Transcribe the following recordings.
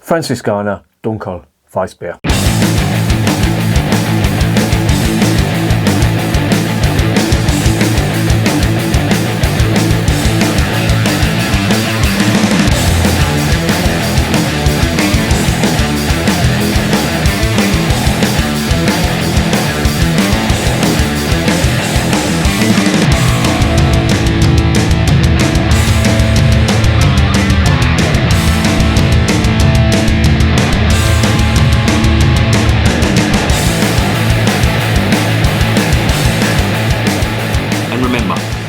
Franziskaner Dunkel Weissbier.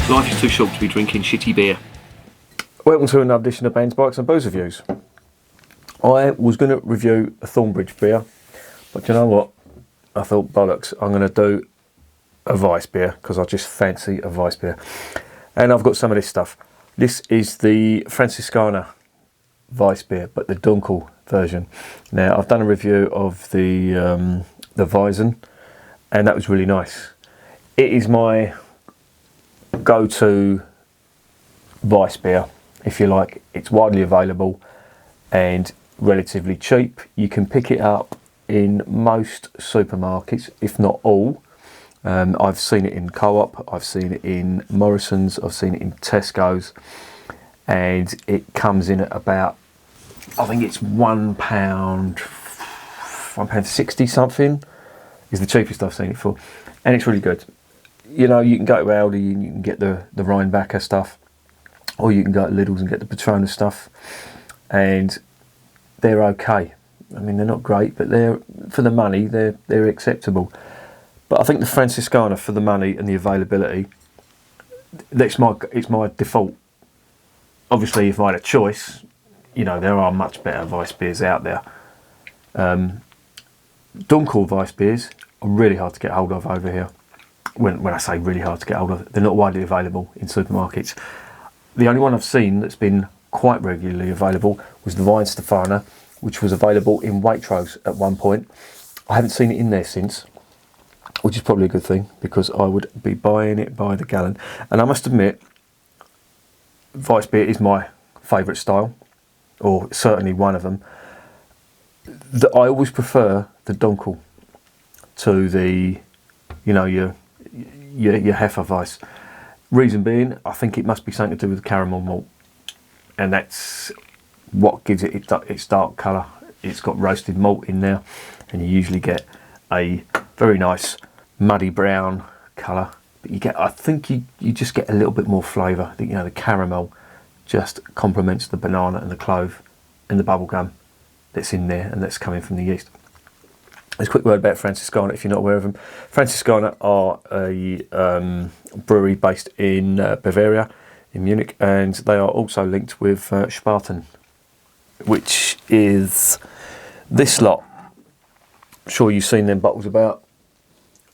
Life is too short to be drinking shitty beer. Welcome to another edition of Ben's Bikes and Booze Reviews. I was going to review a Thornbridge beer, but you know what? I thought, bollocks, I'm going to do a Weiss beer because I just fancy a Weiss beer. And I've got some of this stuff. This is the Franziskaner Weiss beer, but the Dunkel version. Now, I've done a review of the Weizen, and that was really nice. It is my go-to Weiss beer, if you like. It's widely available and relatively cheap. You can pick it up in most supermarkets, if not all. I've seen it in Co-op, I've seen it in Morrison's, I've seen it in Tesco's, and it comes in at about, I think it's £1.60 something is the cheapest I've seen it for, and it's really good. You know, you can go to Aldi and you can get the Rheinbacher stuff, or you can go to Lidl's and get the Patronus stuff, and they're okay. I mean, they're not great, but they're, for the money, they're acceptable. But I think the Franziskaner, for the money and the availability, it's my default. Obviously, if I had a choice, you know, there are much better Weiss beers out there. Dunkel Weiss beers are really hard to get hold of over here. When I say really hard to get hold of, they're not widely available in supermarkets. The only one I've seen that's been quite regularly available was the Weihenstephaner, which was available in Waitrose at one point. I haven't seen it in there since, which is probably a good thing because I would be buying it by the gallon. And I must admit, Weiss beer is my favourite style, or certainly one of them. I always prefer the Dunkel to the, you know, your Hefe-Weiss. Reason being, I think it must be something to do with the caramel malt, and that's what gives it its dark colour. It's got roasted malt in there, and you usually get a very nice muddy brown colour. But you get, I think you just get a little bit more flavour. I think, you know, the caramel just complements the banana and the clove and the bubblegum that's in there, and that's coming from the yeast. There's a quick word about Franziskaner if you're not aware of them. Franziskaner are a brewery based in Bavaria, in Munich, and they are also linked with Spaten, which is this lot. I'm sure you've seen them bottles about,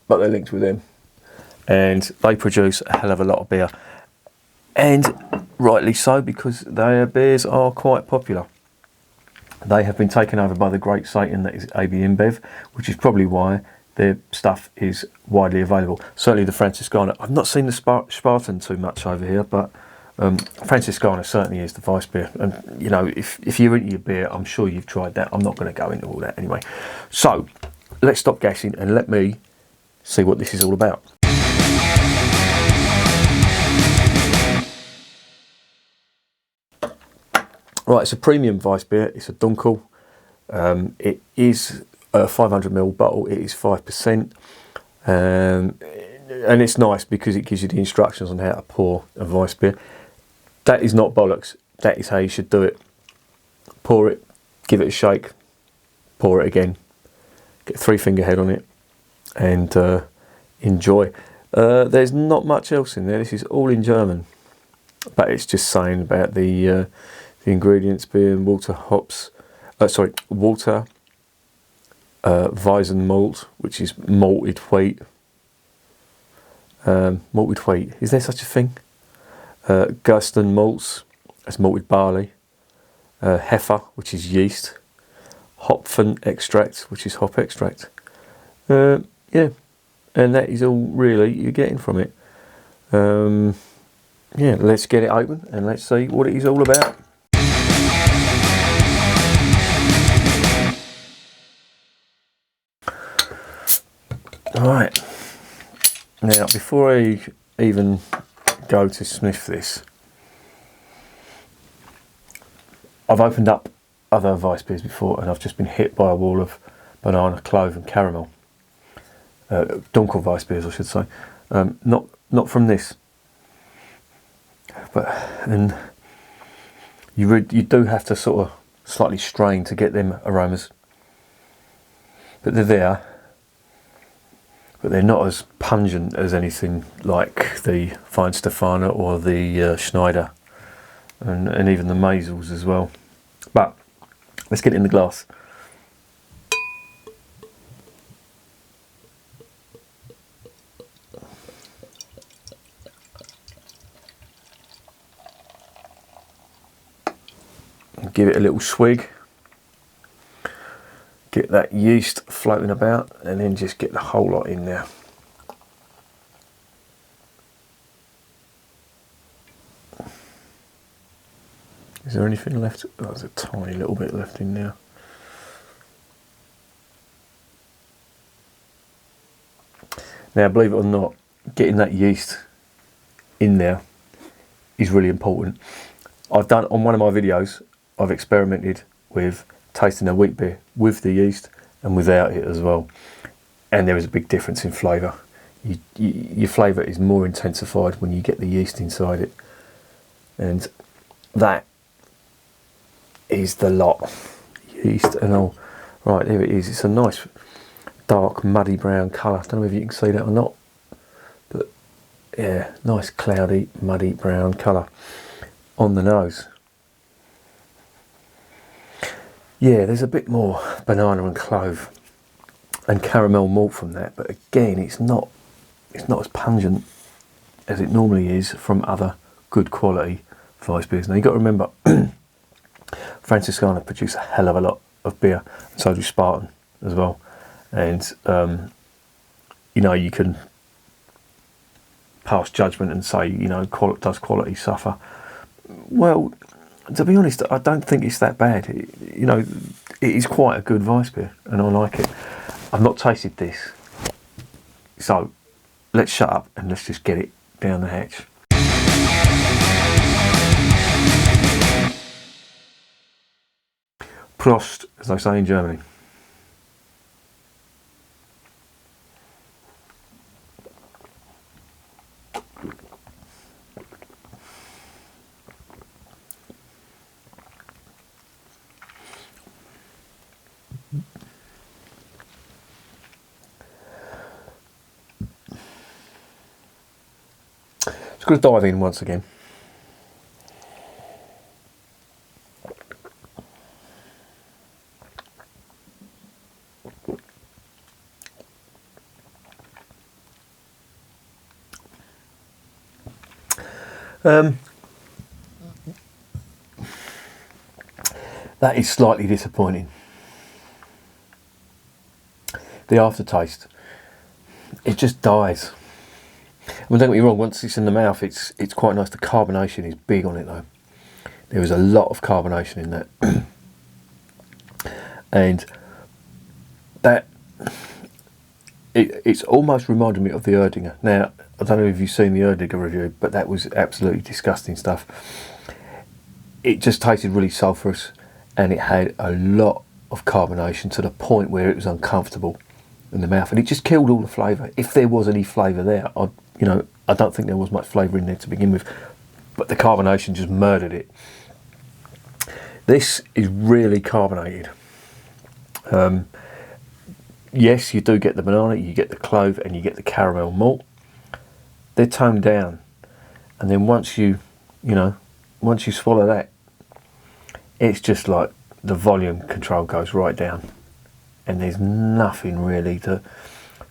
but they're linked with them, and they produce a hell of a lot of beer, and rightly so, because their beers are quite popular. They have been taken over by the great Satan that is AB InBev, which is probably why their stuff is widely available. Certainly the Franziskaner. I've not seen the Spaten too much over here, but Franziskaner certainly is the Weiss beer. And, you know, if you're into your beer, I'm sure you've tried that. I'm not going to go into all that anyway. So, let's stop guessing and let me see what this is all about. Right, it's a premium Weiss beer. It's a Dunkel. It is a 500ml bottle. It is 5%, and it's nice because it gives you the instructions on how to pour a Weiss beer. That is not bollocks. That is how you should do it. Pour it, give it a shake, pour it again, get a 3-finger head on it, and enjoy. There's not much else in there. This is all in German, but it's just saying about the ingredients being water, Weizen malt, which is malted wheat. Malted wheat, is there such a thing? Gersten malts, that's malted barley. Hefe, which is yeast. Hopfen extract, which is hop extract. Yeah, and that is all really you're getting from it. Yeah, let's get it open and let's see what it is all about. Right, now before I even go to sniff this, I've opened up other Weiss beers before and I've just been hit by a wall of banana, clove and caramel. Dunkel Weiss beers, I should say. Not from this, but and you do have to sort of slightly strain to get them aromas, but they're there. But they're not as pungent as anything like the Franziskaner or the Schneider, and even the Maisels as well. But let's get it in the glass. Give it a little swig. Get that yeast floating about, and then just get the whole lot in there. Is there anything left? Oh, there's a tiny little bit left in there. Now, believe it or not, getting that yeast in there is really important. I've done, on one of my videos, I've experimented with tasting a wheat beer with the yeast and without it as well, and there is a big difference in flavour. Your flavour is more intensified when you get the yeast inside it, and that is the lot. Yeast and all. Right, here it is. It's a nice dark muddy brown colour. I don't know if you can see that or not, but yeah, nice cloudy muddy brown colour on the nose. Yeah, there's a bit more banana and clove and caramel malt from that, but again, it's not as pungent as it normally is from other good quality Weiss beers. Now you've got to remember, Franziskaner produce a hell of a lot of beer, and so do Spaten as well. And you know, you can pass judgment and say, you know, does quality suffer? Well, to be honest, I don't think it's that bad. You know, it is quite a good Weiss beer, and I like it. I've not tasted this, so let's shut up and let's just get it down the hatch. Prost, as they say in Germany. Just going to dive in once again. That is slightly disappointing. The aftertaste, it just dies. I mean, don't get me wrong, once it's in the mouth, it's quite nice. The carbonation is big on it though. There is a lot of carbonation in that. And that, it's almost reminded me of the Erdinger. Now, I don't know if you've seen the Erdinger review, but that was absolutely disgusting stuff. It just tasted really sulphurous, and it had a lot of carbonation to the point where it was uncomfortable in the mouth, and it just killed all the flavour. If there was any flavour there, I don't think there was much flavour in there to begin with, but the carbonation just murdered it. This is really carbonated. Yes, you do get the banana, you get the clove, and you get the caramel malt. They're toned down, and then once you swallow that, it's just like the volume control goes right down, and there's nothing really to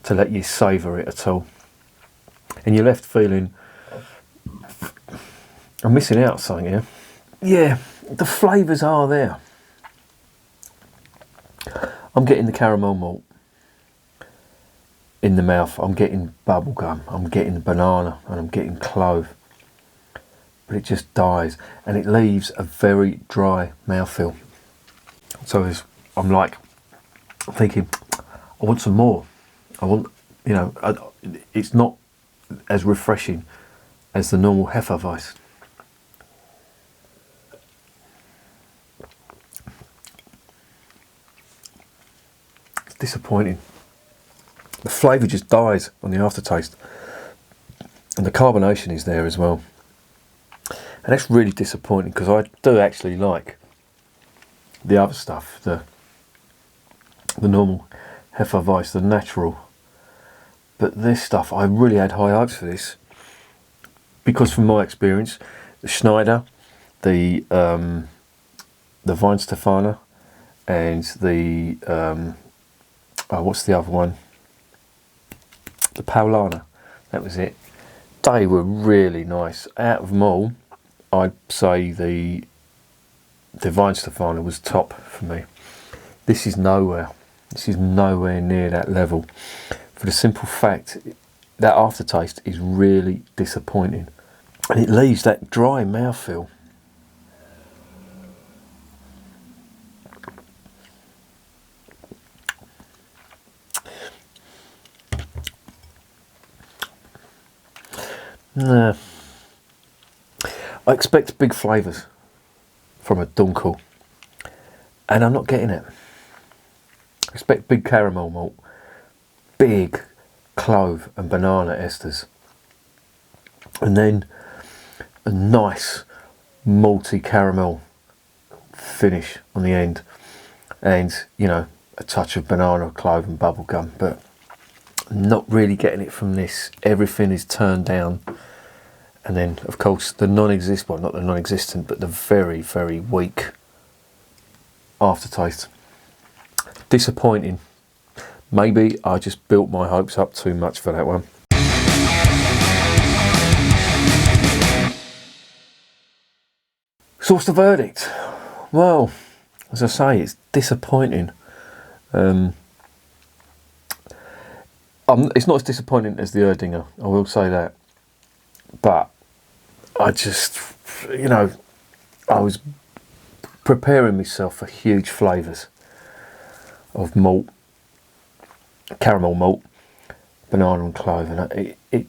let you savour it at all. And you're left feeling, I'm missing out something here. Yeah, the flavours are there. I'm getting the caramel malt in the mouth, I'm getting bubblegum, I'm getting banana, and I'm getting clove. But it just dies, and it leaves a very dry mouthfeel. So I'm thinking, I want some more. I want you know, it's not as refreshing as the normal Hefe-Weiss. It's disappointing. The flavour just dies on the aftertaste, and the carbonation is there as well, and that's really disappointing because I do actually like the other stuff, the normal Hefe-Weiss, the natural. But this stuff, I really had high hopes for this, because from my experience, the Schneider, the Weihenstephaner, and the what's the other one? The Paulaner. That was it. They were really nice. Out of them all, I'd say the Weihenstephaner was top for me. This is nowhere. This is nowhere near that level. For the simple fact that aftertaste is really disappointing, and it leaves that dry mouthfeel. Nah. I expect big flavours from a Dunkel, and I'm not getting it. I expect big caramel malt, big clove and banana esters, and then a nice malty caramel finish on the end, and you know, a touch of banana, clove and bubblegum. But I'm not really getting it from this. Everything is turned down, and then of course the non-existent, well, not the non-existent, but the very, very weak aftertaste. Disappointing. Maybe I just built my hopes up too much for that one. So what's the verdict? Well, as I say, it's disappointing. It's not as disappointing as the Erdinger, I will say that. But I just, you know, I was preparing myself for huge flavours of malt, caramel malt, banana and clove, and it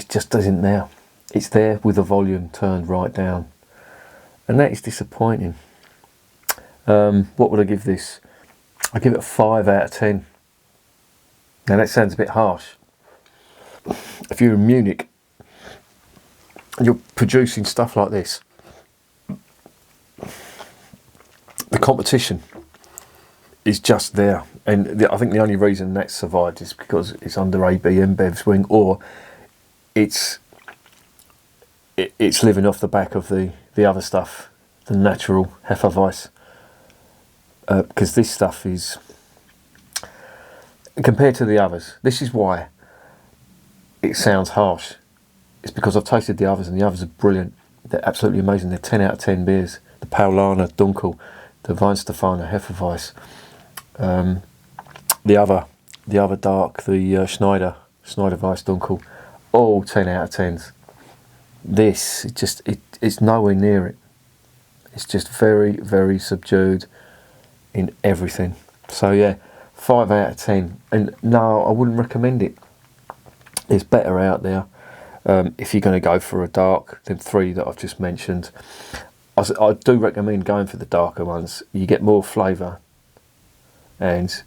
just isn't there. It's there with the volume turned right down, and that is disappointing. What would I give this? I give it a 5 out of 10. Now that sounds a bit harsh. If you're in Munich and you're producing stuff like this, the competition is just there, and I think the only reason that's survived is because it's under AB InBev's wing, or it's living off the back of the other stuff, the natural Hefe-Weiss, because this stuff is, compared to the others, this is why it sounds harsh. It's because I've tasted the others, and the others are brilliant. They're absolutely amazing. They're 10 out of 10 beers. The Paulaner Dunkel, the Weihenstephaner Hefe-Weiss, the other dark, the Schneider Weiss Dunkel, all 10 out of 10s. This, it's nowhere near it. It's just very, very subdued in everything. So yeah, 5 out of 10. And no, I wouldn't recommend it. There's better out there. If you're going to go for a dark, then 3 that I've just mentioned. I do recommend going for the darker ones. You get more flavour, and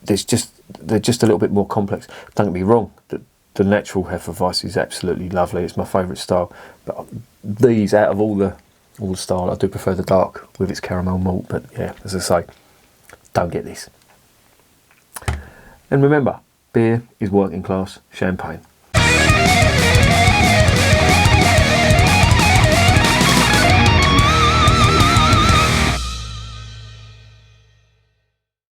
they're just a little bit more complex. Don't get me wrong, the natural Hefe-Weiss is absolutely lovely. It's my favourite style. But these, out of all the style, I do prefer the dark with its caramel malt. But yeah, as I say, don't get this. And remember, beer is working class champagne.